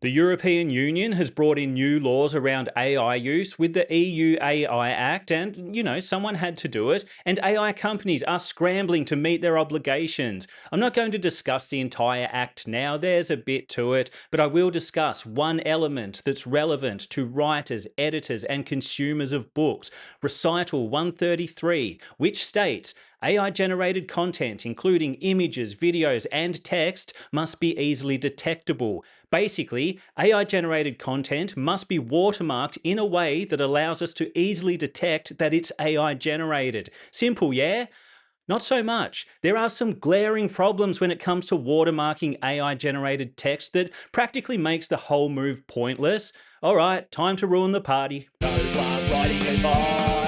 The European Union has brought in new laws around AI use with the EU AI Act, and, someone had to do it, and AI companies are scrambling to meet their obligations. I'm not going to discuss the entire act now, there's a bit to it, but I will discuss one element that's relevant to writers, editors, and consumers of books. Recital 133, which states, AI-generated content, including images, videos, and text, must be easily detectable. Basically, AI-generated content must be watermarked in a way that allows us to easily detect that it's AI-generated. Simple, yeah? Not so much. There are some glaring problems when it comes to watermarking AI-generated text that practically makes the whole move pointless. All right, time to ruin the party. No writing advice.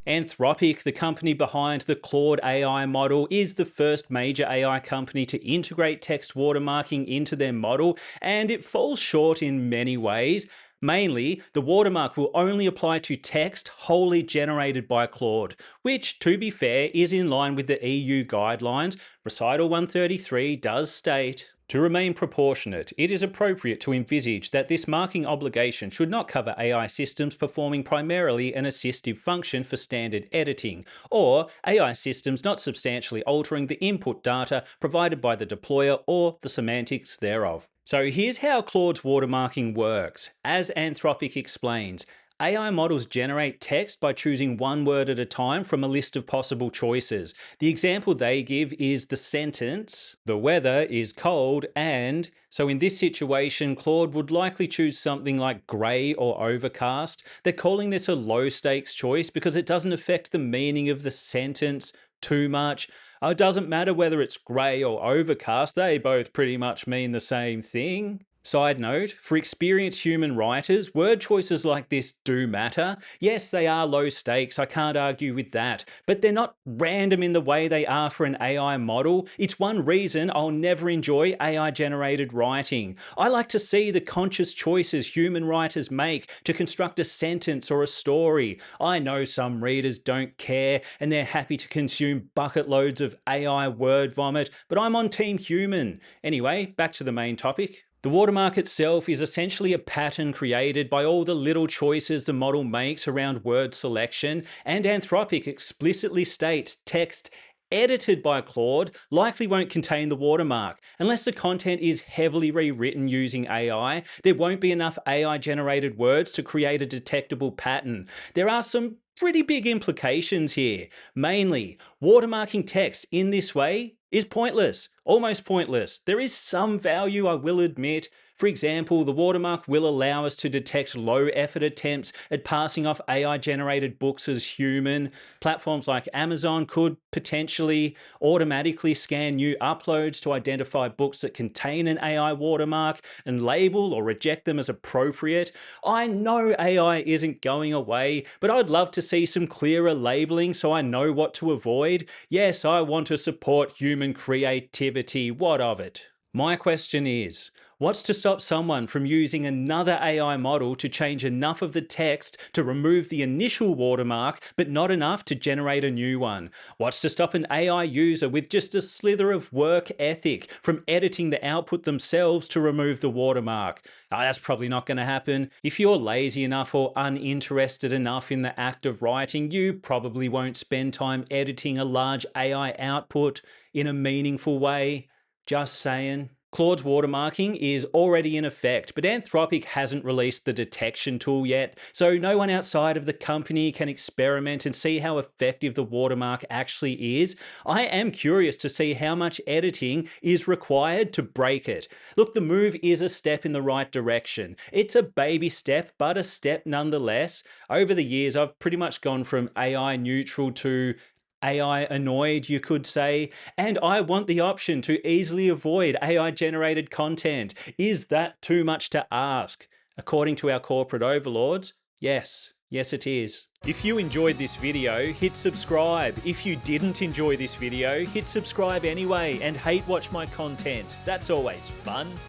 Anthropic, the company behind the Claude AI model, is the first major AI company to integrate text watermarking into their model, and it falls short in many ways. Mainly, the watermark will only apply to text wholly generated by Claude, which, to be fair, is in line with the EU guidelines. Recital 133 does state, to remain proportionate, it is appropriate to envisage that this marking obligation should not cover AI systems performing primarily an assistive function for standard editing, or AI systems not substantially altering the input data provided by the deployer or the semantics thereof. So here's how Claude's watermarking works. As Anthropic explains, AI models generate text by choosing one word at a time from a list of possible choices. The example they give is the sentence, "The weather is cold and..." So in this situation, Claude would likely choose something like grey or overcast. They're calling this a low stakes choice because it doesn't affect the meaning of the sentence too much. It doesn't matter whether it's grey or overcast, they both pretty much mean the same thing. Side note, for experienced human writers, word choices like this do matter. Yes, they are low stakes, I can't argue with that, but they're not random in the way they are for an AI model. It's one reason I'll never enjoy AI-generated writing. I like to see the conscious choices human writers make to construct a sentence or a story. I know some readers don't care and they're happy to consume bucket loads of AI word vomit, but I'm on team human. Anyway, back to the main topic. The watermark itself is essentially a pattern created by all the little choices the model makes around word selection, and Anthropic explicitly states text edited by Claude likely won't contain the watermark. Unless the content is heavily rewritten using AI, there won't be enough AI-generated words to create a detectable pattern. There are some pretty big implications here. Mainly, watermarking text in this way is pointless, almost pointless. There is some value, I will admit. For example, the watermark will allow us to detect low-effort attempts at passing off AI-generated books as human. Platforms like Amazon could potentially automatically scan new uploads to identify books that contain an AI watermark and label or reject them as appropriate. I know AI isn't going away, but I'd love to see some clearer labeling so I know what to avoid. Yes, I want to support human creativity. What of it? My question is, what's to stop someone from using another AI model to change enough of the text to remove the initial watermark, but not enough to generate a new one? What's to stop an AI user with just a slither of work ethic from editing the output themselves to remove the watermark? That's probably not going to happen. If you're lazy enough or uninterested enough in the act of writing, you probably won't spend time editing a large AI output in a meaningful way. Just saying. Claude's watermarking is already in effect, but Anthropic hasn't released the detection tool yet, so no one outside of the company can experiment and see how effective the watermark actually is. I am curious to see how much editing is required to break it. Look, the move is a step in the right direction. It's a baby step, but a step nonetheless. Over the years, I've pretty much gone from AI neutral to AI annoyed, you could say, and I want the option to easily avoid AI-generated content. Is that too much to ask? According to our corporate overlords, yes. Yes, it is. If you enjoyed this video, hit subscribe. If you didn't enjoy this video, hit subscribe anyway and hate watch my content. That's always fun.